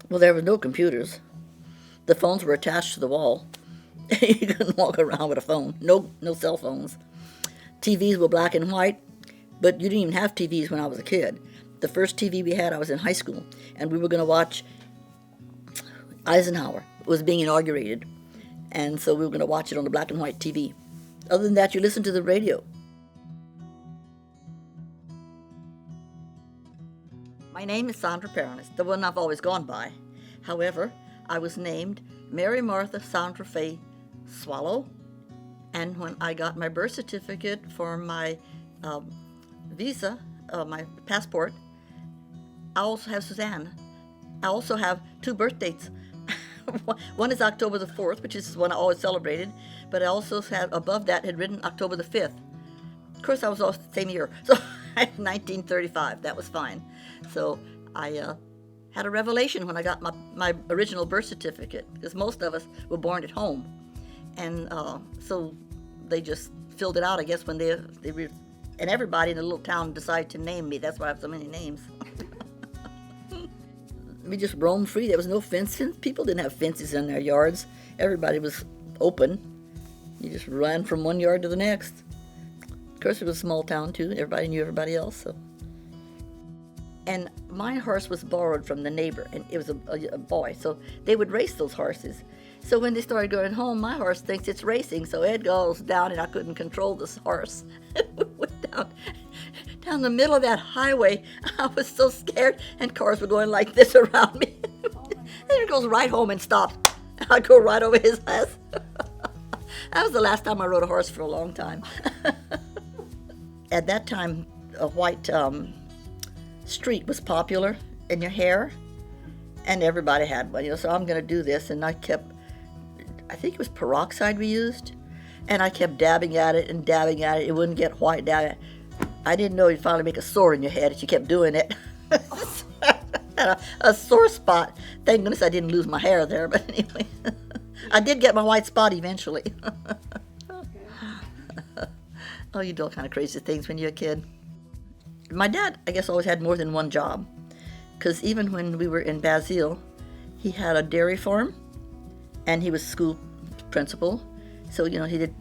Well, there were no computers. The phones were attached to the wall. You couldn't walk around with a phone. No cell phones. TVs were black and white, but you didn't even have TVs when I was a kid. The first TV we had, I was in high school, and we were going to watch Eisenhower. It was being inaugurated, and so we were going to watch it on the black and white TV. Other than that, you listened to the radio. My name is Sondra Perron. It's the one I've always gone by. However, I was named Mary Martha Sondra Faye Swallow, and when I got my birth certificate for my visa, my passport, I also have Suzanne. I also have two birth dates. One is October the 4th, which is one I always celebrated, but I also had above that had written October the 5th. Of course, I was all the same year, so 1935. That was fine. So I had a revelation when I got my original birth certificate, because most of us were born at home, and so they just filled it out, I guess, when they and everybody in the little town decided to name me. That's why I have so many names. We just roamed free. There was no fence. People didn't have fences in their yards. Everybody was open. You just ran from one yard to the next. Of course, it was a small town, too. Everybody knew everybody else. So. And my horse was borrowed from the neighbor, and it was a boy. So they would race those horses. So when they started going home, my horse thinks it's racing. So Ed goes down, and I couldn't control this horse. Went down the middle of that highway. I was so scared, and cars were going like this around me. And it goes right home and stops. I go right over his head. That was the last time I rode a horse for a long time. At that time, a white street was popular in your hair, and everybody had one. So I'm going to do this, and I think it was peroxide we used, and I kept dabbing at it and dabbing at it. It wouldn't get white down. I didn't know you'd finally make a sore in your head if you kept doing it. Had a sore spot. Thank goodness I didn't lose my hair there, but anyway. I did get my white spot eventually. Oh, you do all kind of crazy things when you're a kid. My dad, I guess, always had more than one job, because even when we were in Basile, he had a dairy farm, and he was school principal, so, he did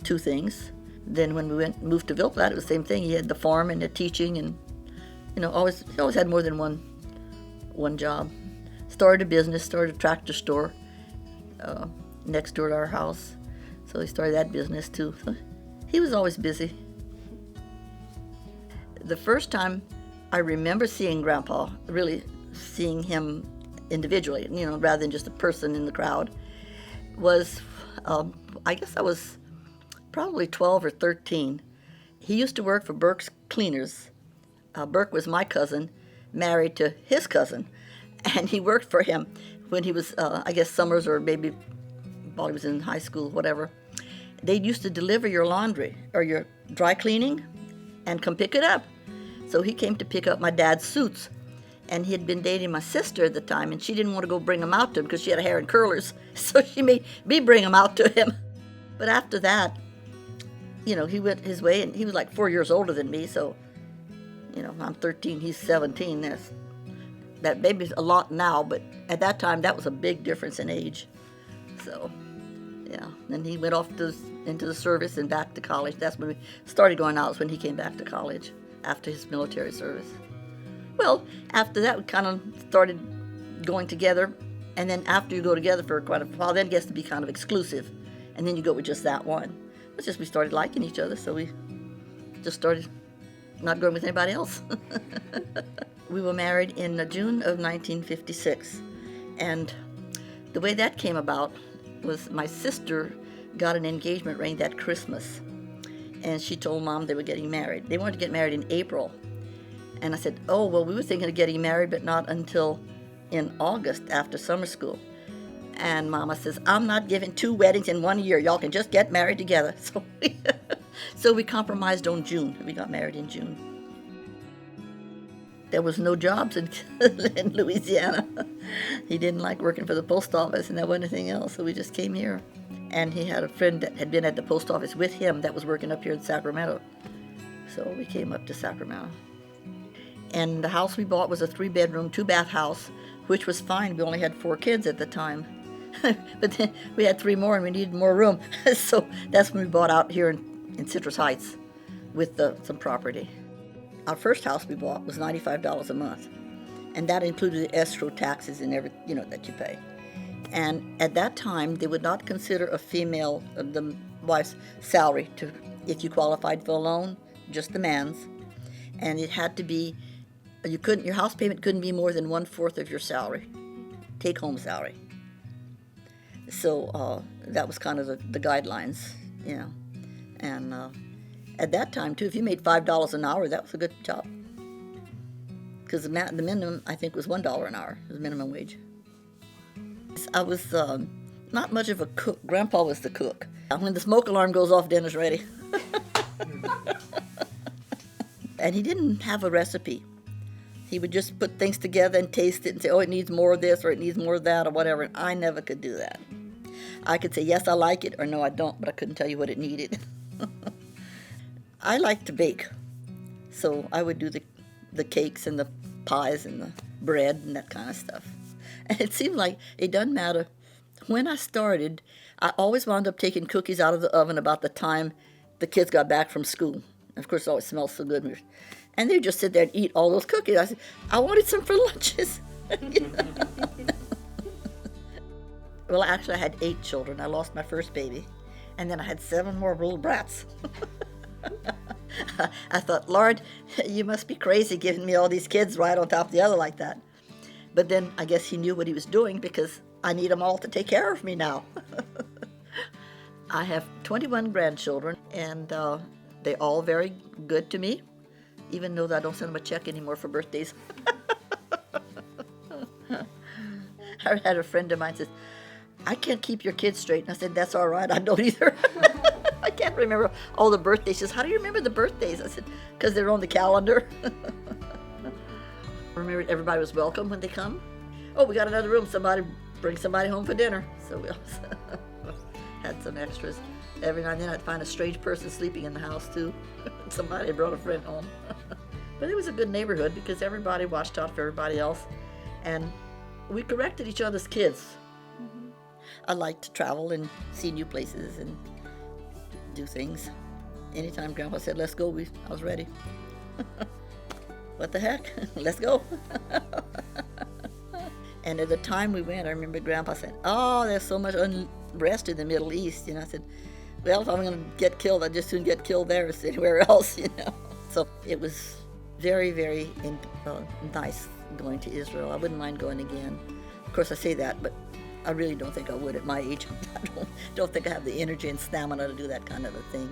two things. Then when we moved to Villeplat, it was the same thing. He had the farm and the teaching, and, he always had more than one job. Started a business, started a tractor store next door to our house, so he started that business too. So he was always busy. The first time I remember seeing Grandpa, really seeing him individually, rather than just a person in the crowd, was, I guess I was probably 12 or 13. He used to work for Burke's Cleaners. Burke was my cousin, married to his cousin, and he worked for him when he was, I guess, summers or maybe while he was in high school, whatever. They used to deliver your laundry or your dry cleaning and come pick it up. So he came to pick up my dad's suits, and he had been dating my sister at the time, and she didn't want to go bring them out to him because she had hair in curlers, so she made me bring them out to him. But after that, he went his way, and he was like 4 years older than me, so, I'm 13, he's 17. That maybe a lot now, but at that time, that was a big difference in age. So, yeah. Then he went off into the service and back to college. That's when we started going out, was when he came back to college after his military service. Well, after that, we kind of started going together, and then after you go together for quite a while, then it gets to be kind of exclusive, and then you go with just that one. It's just we started liking each other, so we just started not going with anybody else. We were married in June of 1956, and the way that came about was my sister got an engagement ring that Christmas, and she told Mom they were getting married. They wanted to get married in April, and I said, oh, well, we were thinking of getting married, but not until in August after summer school. And Mama says, I'm not giving 2 weddings in 1 year. Y'all can just get married together. So we compromised on June. We got married in June. There was no jobs in Louisiana. He didn't like working for the post office, and there wasn't anything else, so we just came here. And he had a friend that had been at the post office with him that was working up here in Sacramento. So we came up to Sacramento. And the house we bought was a 3-bedroom, 2-bath house which was fine. We only had 4 kids at the time. But then we had 3 more and we needed more room. So that's when we bought out here in Citrus Heights with some property. Our first house we bought was $95 a month. And that included the escrow taxes and everything, that you pay. And at that time, they would not consider a female, the wife's salary if you qualified for a loan, just the man's. And it had to be, your house payment couldn't be more than 1/4 of your salary, take-home salary. So that was kind of the guidelines, And at that time, too, if you made $5 an hour, that was a good job. Because the minimum, I think, was $1 an hour, was minimum wage. I was not much of a cook. Grandpa was the cook. When the smoke alarm goes off, dinner's ready. And he didn't have a recipe. He would just put things together and taste it and say, oh, it needs more of this or it needs more of that or whatever. And I never could do that. I could say, yes, I like it, or no, I don't, but I couldn't tell you what it needed. I like to bake. So I would do the cakes and the pies and the bread and that kind of stuff. And it seemed like it doesn't matter. When I started, I always wound up taking cookies out of the oven about the time the kids got back from school. Of course, it always smells so good. And they'd just sit there and eat all those cookies. I said, I wanted some for lunches. Well, actually, I had 8 children. I lost my first baby. And then I had 7 more little brats. I thought, Lord, you must be crazy giving me all these kids right on top of the other like that. But then I guess he knew what he was doing because I need them all to take care of me now. I have 21 grandchildren, and they're all very good to me, even though I don't send them a check anymore for birthdays. I had a friend of mine says, I can't keep your kids straight. And I said, that's all right, I don't either. I can't remember all the birthdays. She says, how do you remember the birthdays? I said, because they're on the calendar. Remember, everybody was welcome when they come. Oh, we got another room. Bring somebody home for dinner. So we also had some extras. Every now and then I'd find a strange person sleeping in the house too. Somebody brought a friend home. But it was a good neighborhood because everybody watched out for everybody else. And we corrected each other's kids. Mm-hmm. I liked to travel and see new places and do things. Anytime Grandpa said, let's go, I was ready. What the heck? Let's go. And at the time we went, I remember Grandpa said, oh, there's so much unrest in the Middle East. I said, well, if I'm going to get killed, I'd just soon get killed there as anywhere else, So it was very, very nice going to Israel. I wouldn't mind going again. Of course, I say that, but I really don't think I would at my age. I don't think I have the energy and stamina to do that kind of a thing.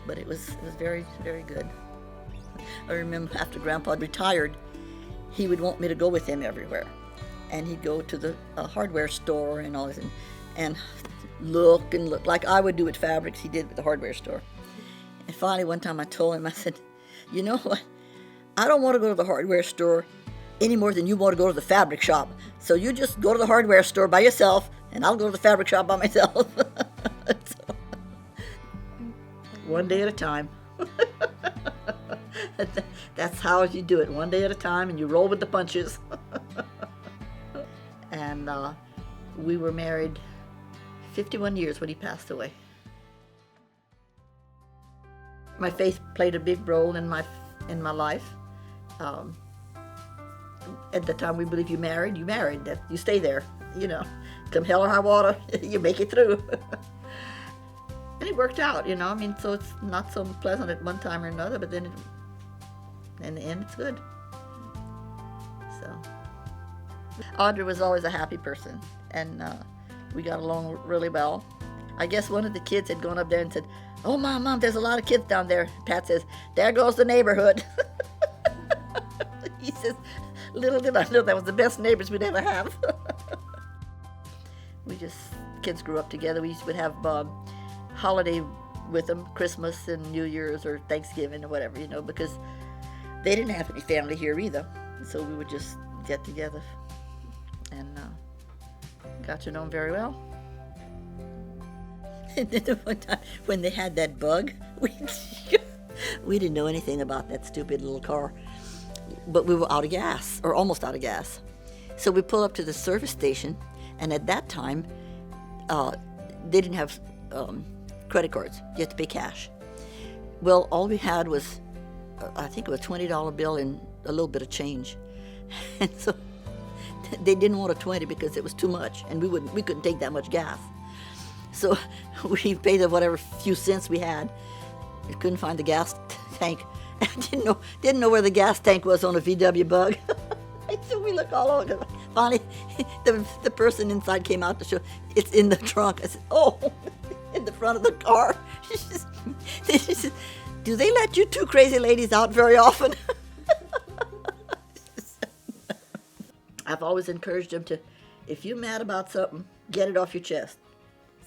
But it was very, very good. I remember after Grandpa retired, he would want me to go with him everywhere. And he'd go to the hardware store and all this and look like I would do at Fabrics, he did at the hardware store. And finally one time I told him, I said, you know what, I don't want to go to the hardware store any more than you want to go to the fabric shop. So you just go to the hardware store by yourself and I'll go to the fabric shop by myself. So, one day at a time. That's how you do it, one day at a time, and you roll with the punches. And we were married 51 years when he passed away. My faith played a big role in my life. At the time, we believe you married, that you stay there, come hell or high water, you make it through. And it worked out, so it's not so pleasant at one time or another, but then in the end, it's good. So, Audrey was always a happy person, and we got along really well. I guess one of the kids had gone up there and said, oh, Mom, there's a lot of kids down there. Pat says, there goes the neighborhood. He says, little did I know that was the best neighbors we'd ever have. Kids grew up together. We would have holiday with them, Christmas and New Year's or Thanksgiving or whatever, because they didn't have any family here either. So we would just get together and got to know them very well. And then one time when they had that bug, we didn't know anything about that stupid little car. But we were out of gas, or almost out of gas. So we pull up to the service station, and at that time, they didn't have credit cards. You had to pay cash. Well, all we had was, I think it was a $20 bill and a little bit of change. And so they didn't want a 20 because it was too much, and we couldn't take that much gas. So we paid whatever few cents we had. We couldn't find the gas tank. I didn't know where the gas tank was on a VW Bug. So we looked all over. Finally, the person inside came out to show it's in the trunk. I said, "Oh, in the front of the car." She said, "Do they let you two crazy ladies out very often?" I've always encouraged them to, if you're mad about something, get it off your chest.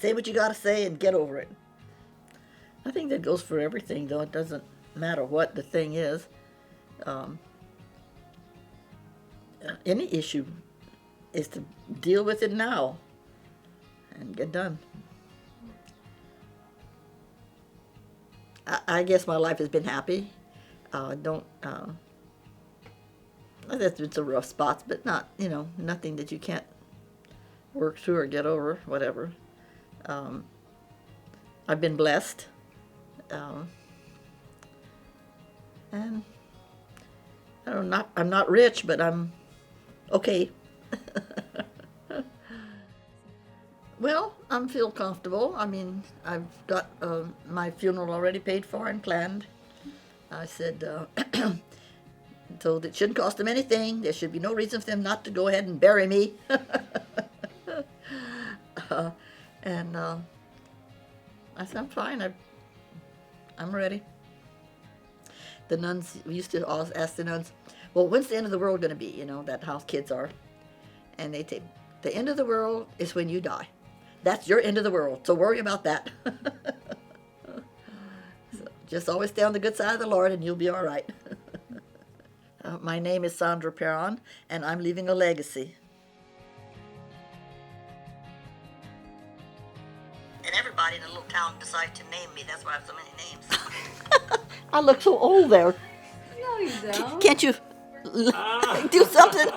Say what you got to say and get over it. I think that goes for everything, though. It doesn't matter what the thing is. Any issue is to deal with it now and get done. I guess my life has been happy. There's been some rough spots, but not, nothing that you can't work through or get over, whatever. I've been blessed. And I'm not rich, but I'm okay. Well, I feel comfortable. I mean, I've got my funeral already paid for and planned. I said, told it shouldn't cost them anything. There should be no reason for them not to go ahead and bury me. And I said, I'm fine. I'm ready. The nuns, we used to always ask the nuns, well, when's the end of the world going to be? That how kids are. And they say, the end of the world is when you die. That's your end of the world, so worry about that. So just always stay on the good side of the Lord and you'll be all right. My name is Sondra Perron, and I'm leaving a legacy. And everybody in the little town decided to name me. That's why I have so many names. I look so old there. No, you don't. Can't you do something?